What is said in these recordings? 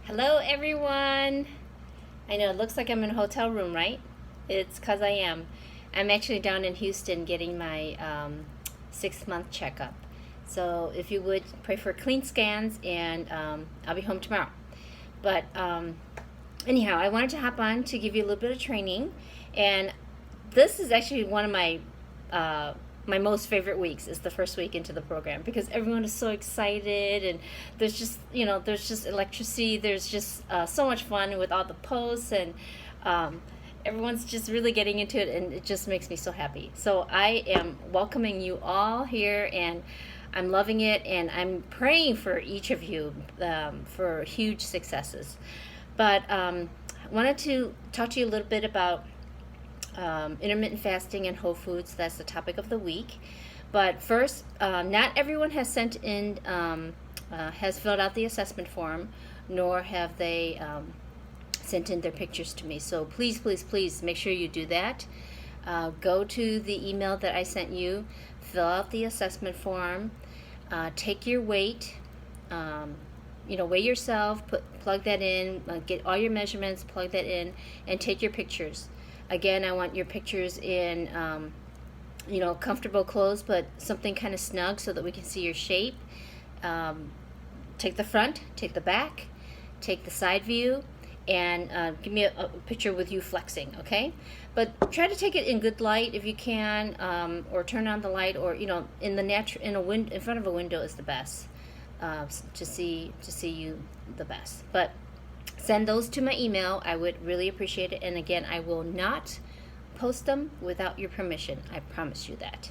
Hello, everyone. I know it looks like I'm in a hotel room, right? It's because I am. I'm actually down in Houston getting my 6 month checkup. So, if you would pray for clean scans, and I'll be home tomorrow. But anyhow, I wanted to hop on to give you a little bit of training, and this is actually one of uh, my most favorite weeks is the first week into the program because everyone is so excited, and there's just electricity. There's just so much fun with all the posts, and um, everyone's just really getting into it, and it just makes me so happy. So I am welcoming you all here, and I'm loving it, and I'm praying for each of you for huge successes. But I wanted to talk to you a little bit about intermittent fasting and whole foods. That's the topic of the week. But first, not everyone has has filled out the assessment form, nor have they sent in their pictures to me. So please, please, please make sure you do that. Go to the email that I sent you, fill out the assessment form, take your weight. Weigh yourself, plug that in, get all your measurements, plug that in, and take your pictures. Again, I want your pictures in, comfortable clothes, but something kind of snug so that we can see your shape. Take the front, take the back, take the side view, and give me a picture with you flexing, okay? But try to take it in good light if you can, or turn on the light, or in in front of a window is the best to see you the best. But send those to my email. I would really appreciate it. And again, I will not post them without your permission. I promise you that.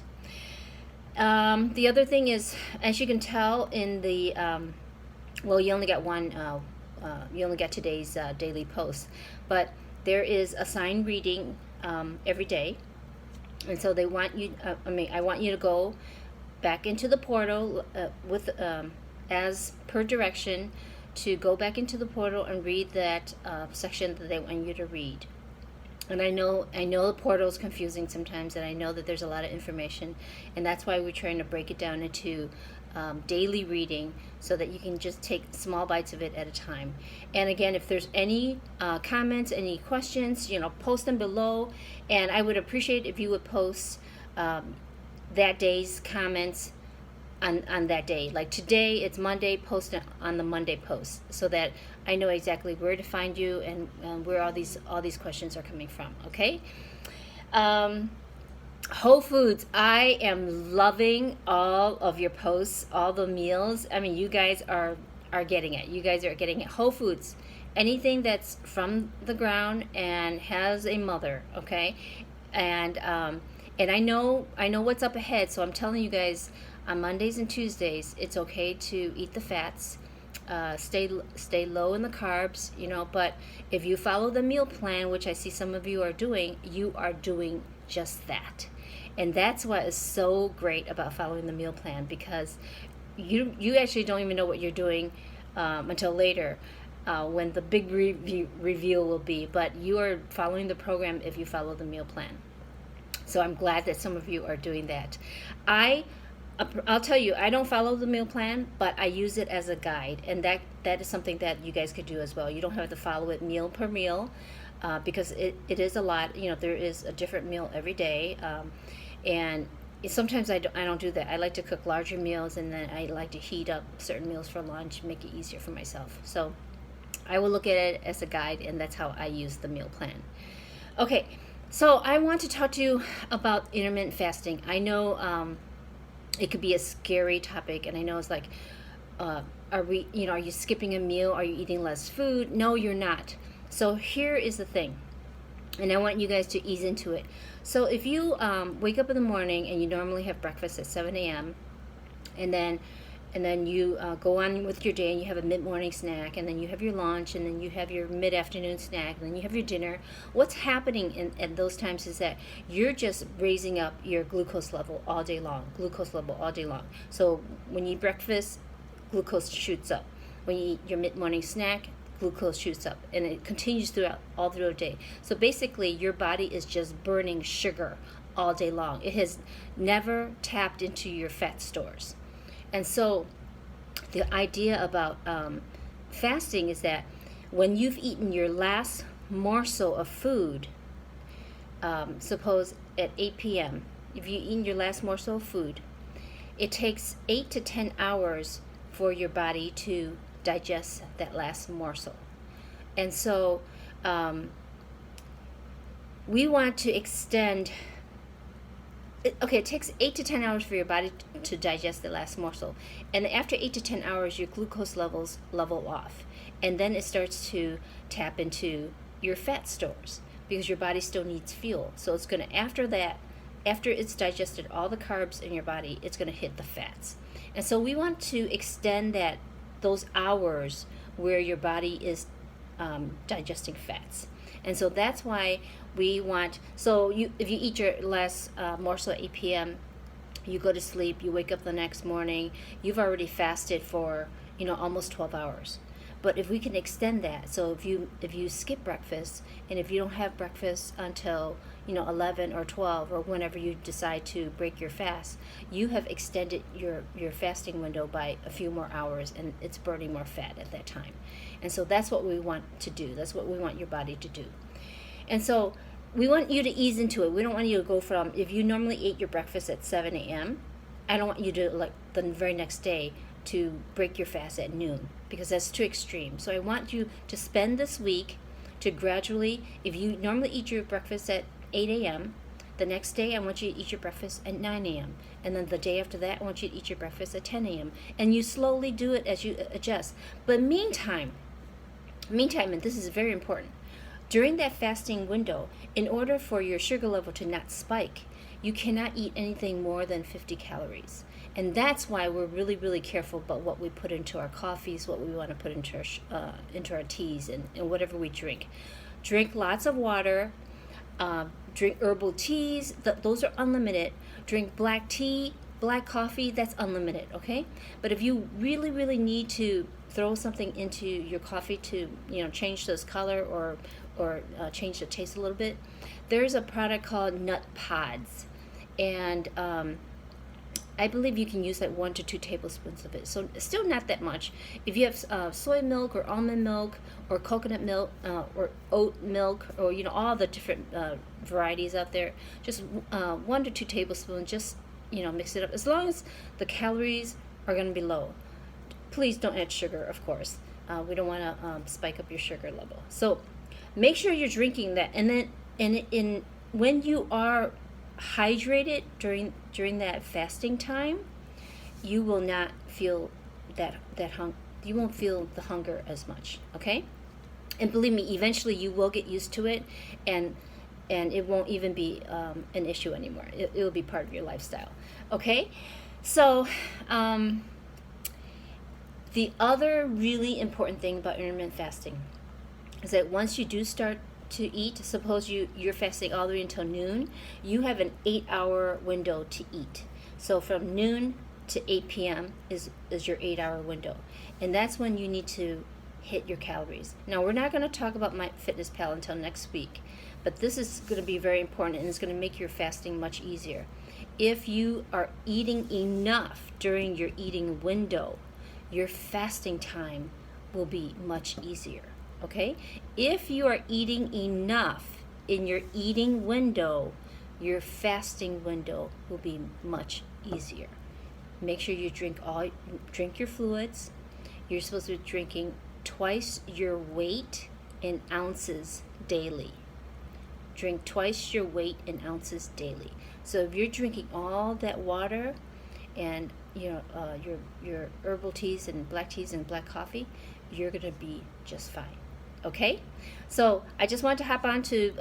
The other thing is, as you can tell in the, you only got one, you only got today's daily post, but there is assigned reading every day. And so they want you, I want you to go back into the portal as per direction, to go back into the portal and read that section that they want you to read. And I know the portal is confusing sometimes, and I know that there's a lot of information, and that's why we're trying to break it down into daily reading so that you can just take small bites of it at a time. And again, if there's any comments, any questions, post them below, and I would appreciate if you would post that day's comments on that day. Like today, it's Monday, post it on the Monday post so that I know exactly where to find you and where all these questions are coming from. Okay. Whole Foods, I am loving all of your posts, all the meals. I mean, you guys are getting it. You guys are getting it. Whole Foods, anything that's from the ground and has a mother. Okay, and I know what's up ahead, so I'm telling you guys, on Mondays and Tuesdays, it's okay to eat the fats, stay low in the carbs, but if you follow the meal plan, which I see some of you are doing just that. And that's what is so great about following the meal plan, because you actually don't even know what you're doing until later, when the big reveal will be. But you are following the program if you follow the meal plan. So I'm glad that some of you are doing that. I'll tell you, I don't follow the meal plan, but I use it as a guide, and that is something that you guys could do as well. You don't have to follow it meal per meal, because it is a lot. There is a different meal every day, and sometimes I don't do that. I like to cook larger meals, and then I like to heat up certain meals for lunch, make it easier for myself. So I will look at it as a guide, and that's how I use the meal plan. Okay, so I want to talk to you about intermittent fasting. I know it could be a scary topic, and I know it's like, are you skipping a meal? Are you eating less food? No, you're not. So here is the thing, and I want you guys to ease into it. So if you wake up in the morning and you normally have breakfast at 7 a.m., and then you go on with your day, and you have a mid-morning snack, and then you have your lunch, and then you have your mid-afternoon snack, and then you have your dinner. What's happening at those times is that you're just raising up your glucose level all day long. So when you eat breakfast, glucose shoots up. When you eat your mid-morning snack, glucose shoots up, and it continues all through the day. So basically, your body is just burning sugar all day long. It has never tapped into your fat stores. And so the idea about fasting is that when you've eaten your last morsel of food, suppose at 8 p.m., if you've eaten your last morsel of food, it takes 8 to 10 hours for your body to digest that last morsel. And so we want to extend. Okay, it takes 8 to 10 hours for your body to digest the last morsel. And after 8 to 10 hours, your glucose levels level off. And then it starts to tap into your fat stores because your body still needs fuel. So it's going to, after it's digested all the carbs in your body, it's going to hit the fats. And so we want to extend those hours where your body is digesting fats. And so that's why we want, so if you eat your last morsel at 8 p.m., you go to sleep, you wake up the next morning, you've already fasted for, almost 12 hours. But if we can extend that, so if you skip breakfast, and if you don't have breakfast until 11 or 12 or whenever you decide to break your fast, you have extended your fasting window by a few more hours, and it's burning more fat at that time. And so that's what we want to do. That's what we want your body to do. And so we want you to ease into it. We don't want you to go from, if you normally ate your breakfast at 7 a.m., I don't want you to, like, the very next day to break your fast at noon, because that's too extreme. So I want you to spend this week to gradually, if you normally eat your breakfast at 8 a.m., the next day I want you to eat your breakfast at 9 a.m. And then the day after that I want you to eat your breakfast at 10 a.m. And you slowly do it as you adjust. But meantime, and this is very important, during that fasting window, in order for your sugar level to not spike, you cannot eat anything more than 50 calories. And that's why we're really, really careful about what we put into our coffees, what we want to put into our teas, and whatever we drink. Drink lots of water. Drink herbal teas. Those are unlimited. Drink black tea, black coffee. That's unlimited, okay? But if you really, really need to throw something into your coffee to, change this color or change the taste a little bit, there's a product called Nut Pods. And I believe you can use like 1 to 2 tablespoons of it. So still not that much. If you have soy milk or almond milk or coconut milk or oat milk, or all the different varieties out there, just 1 to 2 tablespoons. Just mix it up. As long as the calories are going to be low. Please don't add sugar, of course. We don't want to spike up your sugar level. So make sure you're drinking that, and then when you are hydrated during that fasting time, you will not feel you won't feel the hunger as much, okay? And believe me, eventually you will get used to it, and it won't even be an issue anymore. It will be part of your lifestyle, okay? So the other really important thing about intermittent fasting is that once you do start to eat, suppose you're fasting all the way until noon, you have an 8-hour window to eat. So from noon to 8 p.m. is your 8-hour window. And that's when you need to hit your calories. Now, we're not going to talk about MyFitnessPal until next week, but this is going to be very important, and it's going to make your fasting much easier. If you are eating enough during your eating window, your fasting time will be much easier. Okay? If you are eating enough in your eating window, your fasting window will be much easier. Make sure you drink your fluids. You're supposed to be drinking twice your weight in ounces daily. Drink twice your weight in ounces daily. So if you're drinking all that water and your herbal teas and black coffee, you're going to be just fine. Okay, so I just wanted to hop on to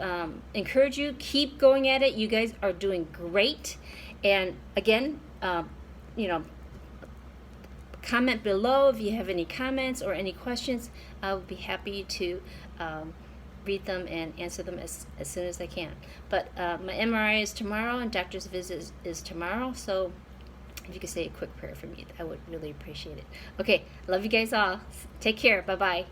encourage you. Keep going at it. You guys are doing great. And again, comment below if you have any comments or any questions. I'll be happy to read them and answer them as soon as I can. But my MRI is tomorrow, and doctor's visit is tomorrow. So if you could say a quick prayer for me, I would really appreciate it. Okay, love you guys all. Take care. Bye-bye.